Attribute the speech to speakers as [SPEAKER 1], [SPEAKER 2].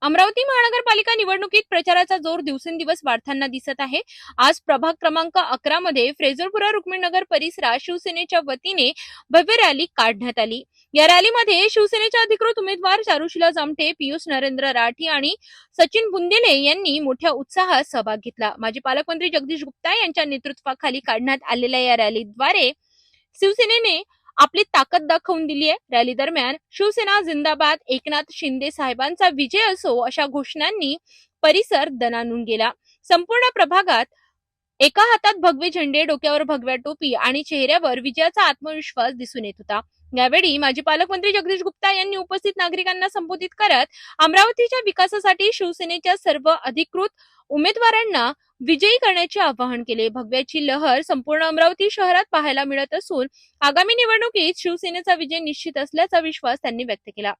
[SPEAKER 1] अमरावती महानगरपालिका निवडणुकीत प्रचाराचा जोर दिवसेंदिवस वाढताना दिसत आहे। आज प्रभाग क्रमांक 11 मध्ये फ्रेझरपुरा रुक्मिणीनगर परिसरात शिवसेनेच्या वतीने भव्य रॅली काढण्यात आली। या रॅलीमध्ये शिवसेनेचे अधिकृत उमेदवार चारुशीला जामटे, पियुष नरेंद्र राठी आणि सचिन बुंदेले यांनी मोठ्या उत्साहात सहभाग घेतला। माजी पालकमंत्री जगदीश गुप्ता यांच्या नेतृत्वाखाली काढण्यात आलेल्या या रॅलीद्वारे शिवसेनेने आपली ताकद दाखवून दिली आहे। रॅली दरम्यान शिवसेना जिंदाबाद, एकनाथ शिंदे साहेबांचा विजय असो अशा घोषणांनी परिसर दणाणून गेला। संपूर्ण प्रभागात एका हातात भगवे झेंडे, डोक्यावर भगव्या टोपी आणि चेहऱ्यावर विजयाचा आत्मविश्वास दिसून येत होता। यावेळी माजी पालकमंत्री जगदीश गुप्ता यांनी उपस्थित नागरिकांना संबोधित करत अमरावतीच्या विकासासाठी शिवसेनेच्या सर्व अधिकृत उमेदवारांना विजयी करण्याचे आवाहन केले। भगव्याची लहर संपूर्ण अमरावती शहरात पाहायला मिळत असून आगामी निवडणुकीत शिवसेनेचा विजय निश्चित असल्याचा विश्वास त्यांनी व्यक्त केला।